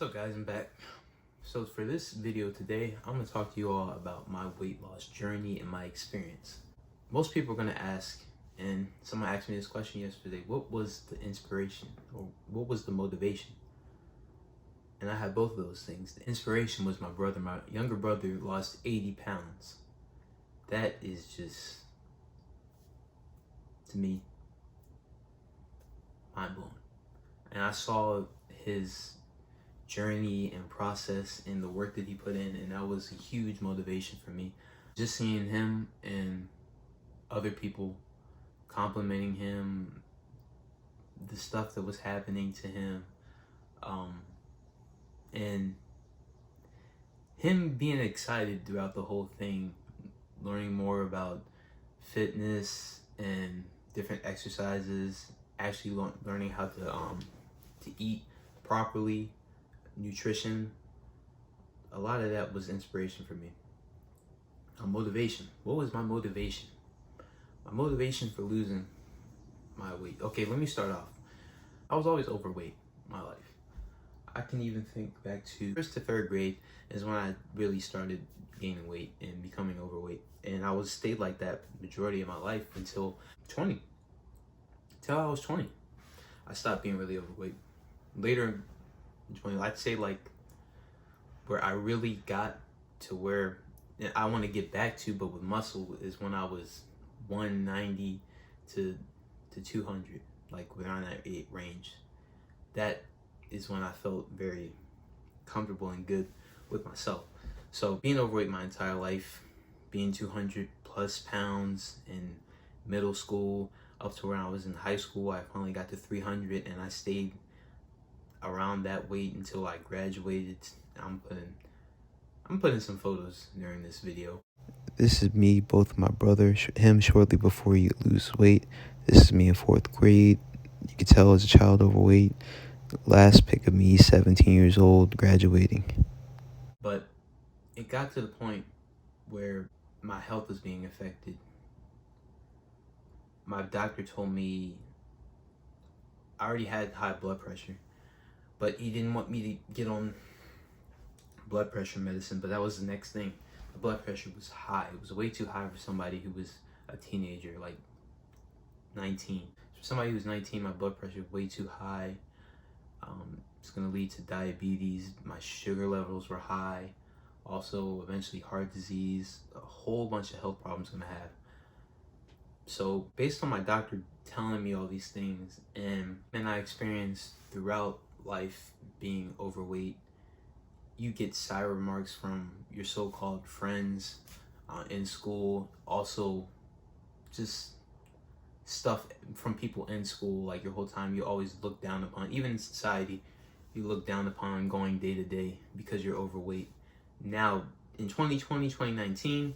What's up guys, I'm back. So for this video today, I'm going to talk to you all about my weight loss journey and my experience. Most people are going to ask, and someone asked me this question yesterday, what was the inspiration or what was the motivation? And I had both of those things. The inspiration was my brother. My younger brother lost 80 pounds. That is just, to me, mind-blowing. And I saw his journey and process and the work that he put in, and that was a huge motivation for me. Just seeing him and other people complimenting him, the stuff that was happening to him, and him being excited throughout the whole thing, learning more about fitness and different exercises, actually learning how to eat properly, nutrition. A lot of that was inspiration for me. Motivation. What was my motivation? My motivation for losing my weight. Okay, let me start off. I was always overweight my life. I can even think back to first to third grade is when I really started gaining weight and becoming overweight. And I stayed like that majority of my life until 20. Till I was 20. I stopped being really overweight. Later in 20, I'd say like where I really got to where I want to get back to, but with muscle, is when I was 190 to 200, like around that range. That is when I felt very comfortable and good with myself. So being overweight my entire life, being 200 plus pounds in middle school up to when I was in high school, I finally got to 300, and I stayed around that weight until I graduated. I'm putting some photos during this video. This is me, both my brother, him shortly before you lose weight. This is me in 4th grade. You could tell as a child overweight. Last pic of me, 17 years old, graduating. But it got to the point where my health was being affected. My doctor told me I already had high blood pressure, but he didn't want me to get on blood pressure medicine. But that was the next thing. The blood pressure was high. It was way too high for somebody who was a teenager, like 19. For somebody who was 19, my blood pressure was way too high. It's going to lead to diabetes. My sugar levels were high. Also, eventually heart disease. A whole bunch of health problems I'm going to have. So based on my doctor telling me all these things, and I experienced throughout life being overweight, you get side remarks from your so-called friends in school. Also, just stuff from people in school, like your whole time you always look down upon, even in society, you look down upon going day to day because you're overweight. Now, in 2020, 2019,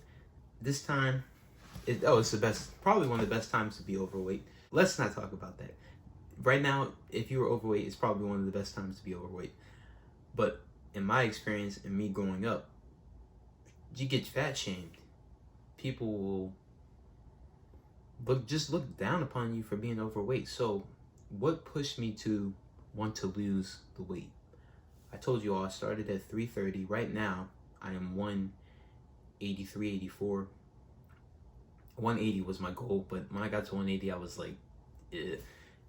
this time, it's the best, probably one of the best times to be overweight. Let's not talk about that. Right now, if you were overweight, it's probably one of the best times to be overweight. But in my experience and me growing up, you get fat shamed. People will just look down upon you for being overweight. So what pushed me to want to lose the weight? I told you all I started at 330. Right now, I am 183, 84. 180 was my goal, but when I got to 180, I was like, eh.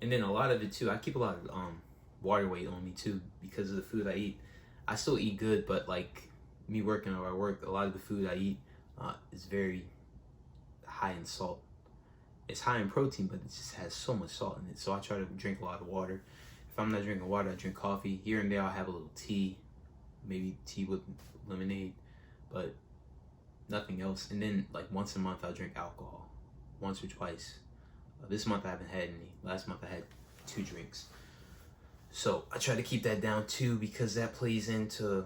And then a lot of it too, I keep a lot of water weight on me too because of the food I eat. I still eat good, but like me working where I work, a lot of the food I eat is very high in salt. It's high in protein, but it just has so much salt in it. So I try to drink a lot of water. If I'm not drinking water, I drink coffee. Here and there, I'll have a little tea, maybe tea with lemonade, but nothing else. And then like once a month, I'll drink alcohol, once or twice. This month, I haven't had any. Last month, I had 2 drinks. So I try to keep that down too, because that plays into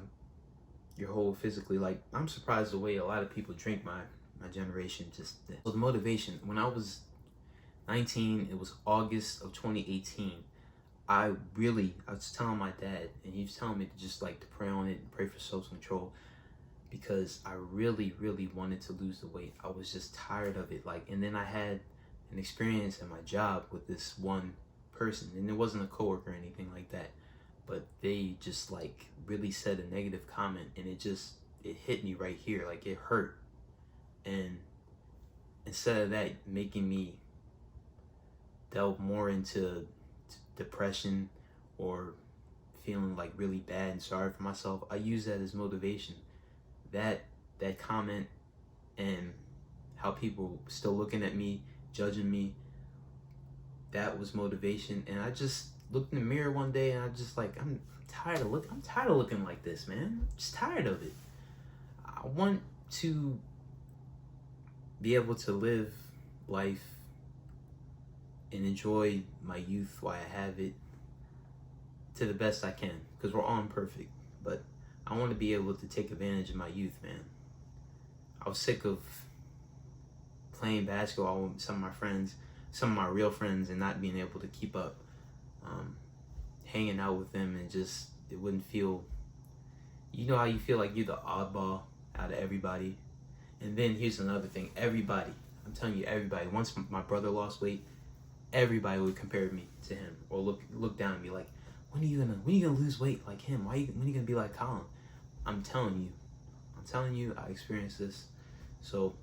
your whole physically. Like, I'm surprised the way a lot of people drink, my generation. Just so the motivation, when I was 19, it was August of 2018. I was telling my dad, and he was telling me to just like to pray on it and pray for self-control, because I really wanted to lose the weight. I was just tired of it. Like, and then I had an experience at my job with this one person, and it wasn't a coworker or anything like that, but they just like really said a negative comment, and it hit me right here, like it hurt. And instead of that making me delve more into depression or feeling like really bad and sorry for myself, I use that as motivation. That comment and how people still looking at me, judging me, that was motivation. And I just looked in the mirror one day and I just like, I'm tired of looking like this, man. I'm just tired of it. I want to be able to live life and enjoy my youth while I have it to the best I can, because we're all imperfect. But I want to be able to take advantage of my youth, man. I was sick of playing basketball with some of my friends, some of my real friends, and not being able to keep up. Hanging out with them, and just, it wouldn't feel, you know how you feel like you're the oddball out of everybody. And then here's another thing, everybody, I'm telling you, everybody, once my brother lost weight, everybody would compare me to him, or look down at me like, when are you gonna lose weight like him? When are you gonna be like Colin? I'm telling you, I experienced this. So,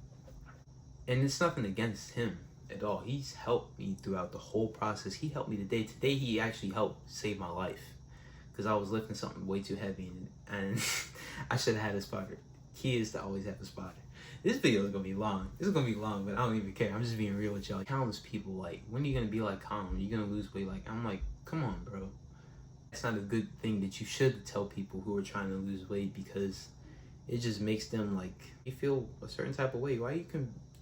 and it's nothing against him at all. He's helped me throughout the whole process. He helped me today. Today he actually helped save my life, because I was lifting something way too heavy, and I should have had a spotter. Key is to always have a spotter. This video is gonna be long. This is gonna be long, but I don't even care. I'm just being real with y'all. Countless people like, when are you gonna be like Colin? When are you gonna lose weight? Like, I'm like, come on, bro. It's not a good thing that you should tell people who are trying to lose weight, because it just makes them like, you feel a certain type of way. Why are you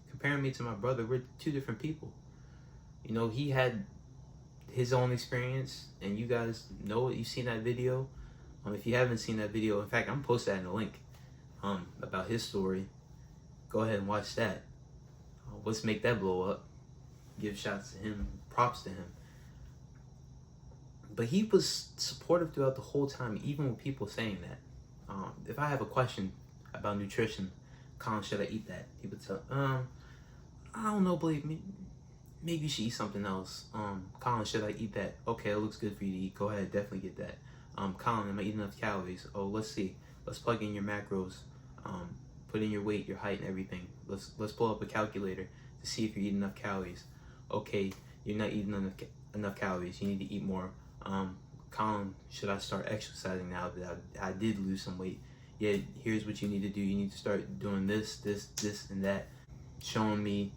comparing me to my brother? We're two different people. You know, he had his own experience, and you guys know it. You've seen that video. If you haven't seen that video, in fact, I'm posting that in the link about his story. Go ahead and watch that. Let's make that blow up. Give shots to him, props to him. But he was supportive throughout the whole time, even with people saying that. If I have a question about nutrition, Colin, should I eat that? He would tell, I don't know, believe me. Maybe you should eat something else. Colin, should I eat that? Okay, it looks good for you to eat. Go ahead, definitely get that. Colin, am I eating enough calories? Oh, let's see. Let's plug in your macros. Put in your weight, your height, and everything. Let's pull up a calculator to see if you're eating enough calories. Okay, you're not eating enough calories. You need to eat more. Colin, should I start exercising now that I did lose some weight? Yeah, here's what you need to do. You need to start doing this, and that. Showing me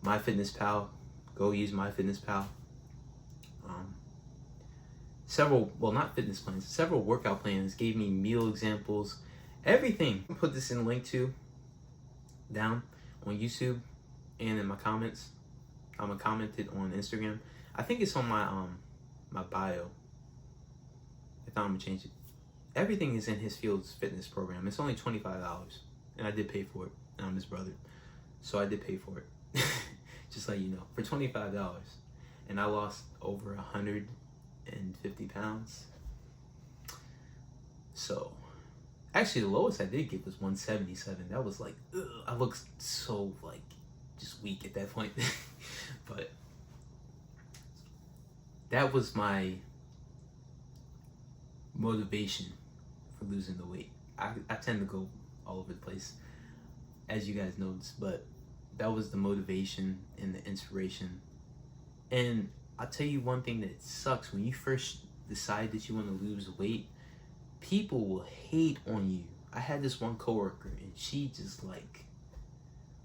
MyFitnessPal. Go use MyFitnessPal. Several, well, not fitness plans, several workout plans, gave me meal examples, everything. I'll put this in link to down on YouTube and in my comments. I'm gonna comment it on Instagram. I think it's on my my bio. If I'm gonna change it. Everything is in his Fields Fitness program. It's only $25, and I did pay for it. And I'm his brother, so I did pay for it. Just let you know, for $25, and I lost over 150 pounds. So, actually, the lowest I did get was 177. That was like, ugh, I looked so like just weak at that point. But that was my motivation for losing the weight. I tend to go all over the place, as you guys noticed, but that was the motivation and the inspiration. And I'll tell you one thing that sucks: when you first decide that you want to lose weight, people will hate on you. I had this one coworker, and she just like,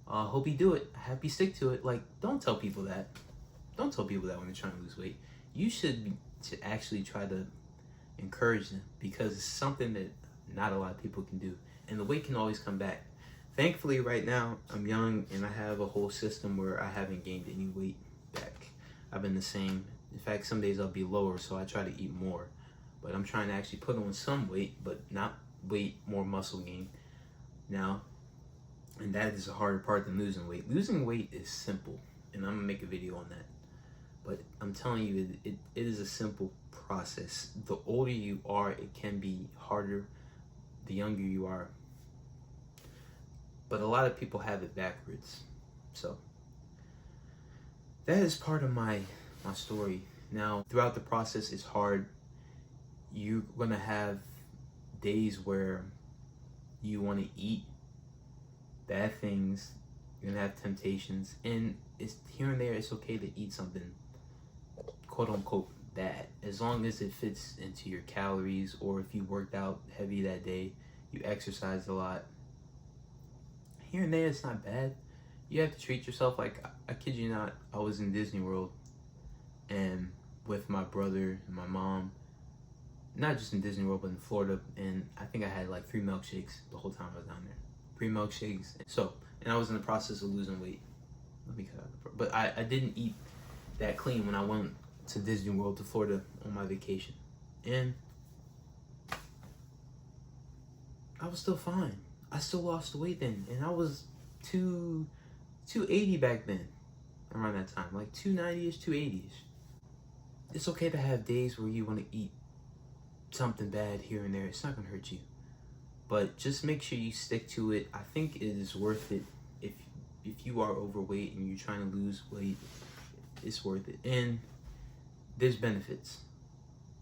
hope you do it. I hope you stick to it. Like, don't tell people that. Don't tell people that when they're trying to lose weight. You should actually try to encourage them, because it's something that not a lot of people can do. And the weight can always come back. Thankfully, right now, I'm young, and I have a whole system where I haven't gained any weight back. I've been the same. In fact, some days I'll be lower, so I try to eat more. But I'm trying to actually put on some weight, but not weight, more muscle gain now. And that is a harder part than losing weight. Losing weight is simple, and I'm gonna make a video on that. But I'm telling you, it is a simple process. The older you are, it can be harder. The younger you are. But a lot of people have it backwards. So that is part of my story. Now, throughout the process, it's hard. You're gonna have days where you want to eat bad things. You're gonna have temptations, and it's here and there. It's okay to eat something quote unquote bad, as long as it fits into your calories, or if you worked out heavy that day, you exercised a lot. Here and there, it's not bad. You have to treat yourself. Like, I kid you not, I was in Disney World and with my brother and my mom, not just in Disney World, but in Florida, and I think I had like 3 milkshakes the whole time I was down there. 3 milkshakes. So, and I was in the process of losing weight. Let me cut out the part. But I didn't eat that clean when I went to Disney World, to Florida on my vacation. And I was still fine. I still lost the weight then. And I was 280 back then, around that time. Like 290-ish, 280-ish. It's okay to have days where you want to eat something bad here and there. It's not going to hurt you. But just make sure you stick to it. I think it is worth it. If you are overweight and you're trying to lose weight, it's worth it. And there's benefits.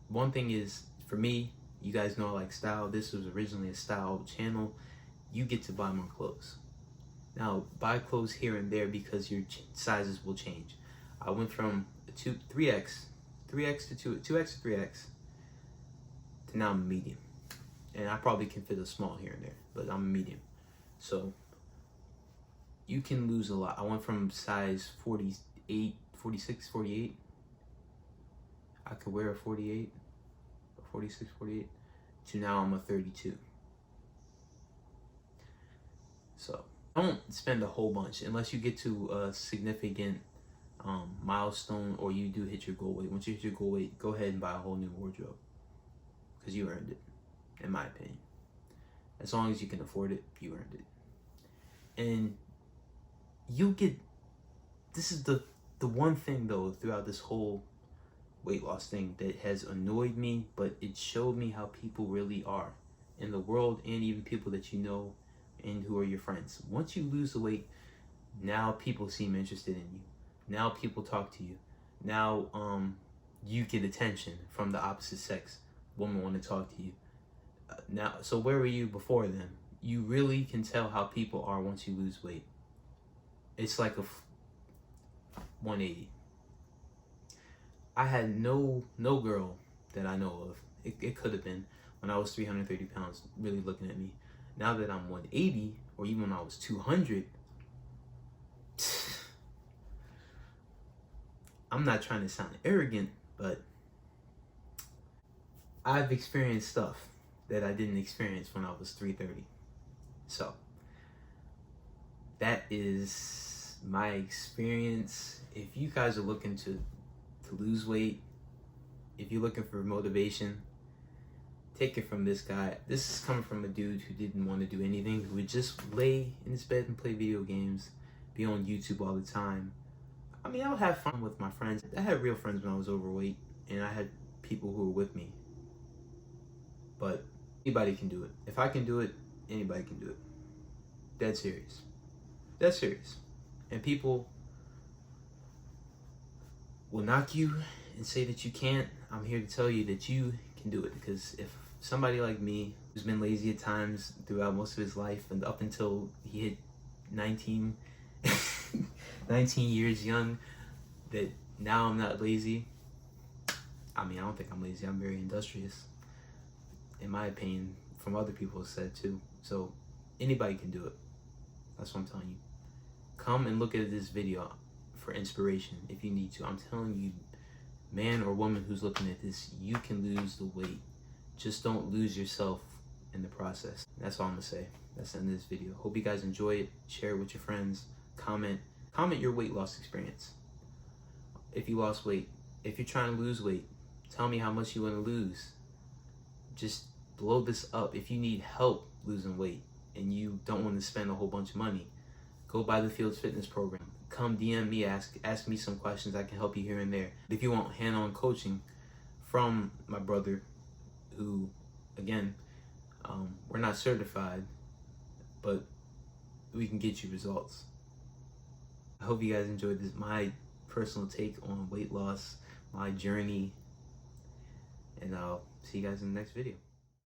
One thing is, for me, you guys know I like style. This was originally a style channel. You get to buy more clothes. Now, buy clothes here and there because your sizes will change. I went from 3X to 2X to 3X to now I'm a medium. And I probably can fit a small here and there, but I'm a medium. So you can lose a lot. I went from size 48, 46, 48. I could wear a 48, a 46, 48, to now I'm a 32. So don't spend a whole bunch unless you get to a significant milestone, or you do hit your goal weight. Once you hit your goal weight, go ahead and buy a whole new wardrobe, because you earned it, in my opinion. As long as you can afford it, you earned it. And you get, this is the one thing though throughout this whole weight loss thing that has annoyed me, but it showed me how people really are in the world, and even people that you know and who are your friends. Once you lose the weight, now people seem interested in you. Now people talk to you. Now you get attention from the opposite sex. Women want to talk to you. Now, so where were you before then? You really can tell how people are once you lose weight. It's like a 180. I had no girl that I know of. It could have been when I was 330 pounds really looking at me. Now that I'm 180, or even when I was 200, I'm not trying to sound arrogant, but I've experienced stuff that I didn't experience when I was 330. So that is my experience. If you guys are looking to lose weight, if you're looking for motivation, take it from this guy. This is coming from a dude who didn't want to do anything, who would just lay in his bed and play video games, be on YouTube all the time. I mean, I would have fun with my friends. I had real friends when I was overweight, and I had people who were with me. But anybody can do it. If I can do it, anybody can do it. Dead serious. Dead serious. And people will knock you and say that you can't. I'm here to tell you that you can do it, because if somebody like me, who's been lazy at times throughout most of his life, and up until he hit 19 years young, that now I'm not lazy. I mean, I don't think I'm lazy. I'm very industrious, in my opinion, from other people have said too. So anybody can do it. That's what I'm telling you. Come and look at this video for inspiration if you need to. I'm telling you, man or woman who's looking at this, you can lose the weight. Just don't lose yourself in the process. That's all I'm gonna say. That's the end of this video. Hope you guys enjoy it. Share it with your friends. Comment your weight loss experience. If you lost weight, if you're trying to lose weight, tell me how much you want to lose. Just blow this up. If you need help losing weight and you don't want to spend a whole bunch of money, go buy the Fields Fitness program. Come DM me, ask me some questions. I can help you here and there. If you want hand-on coaching from my brother, who, again, we're not certified, but we can get you results. I hope you guys enjoyed this, my personal take on weight loss, my journey, and I'll see you guys in the next video.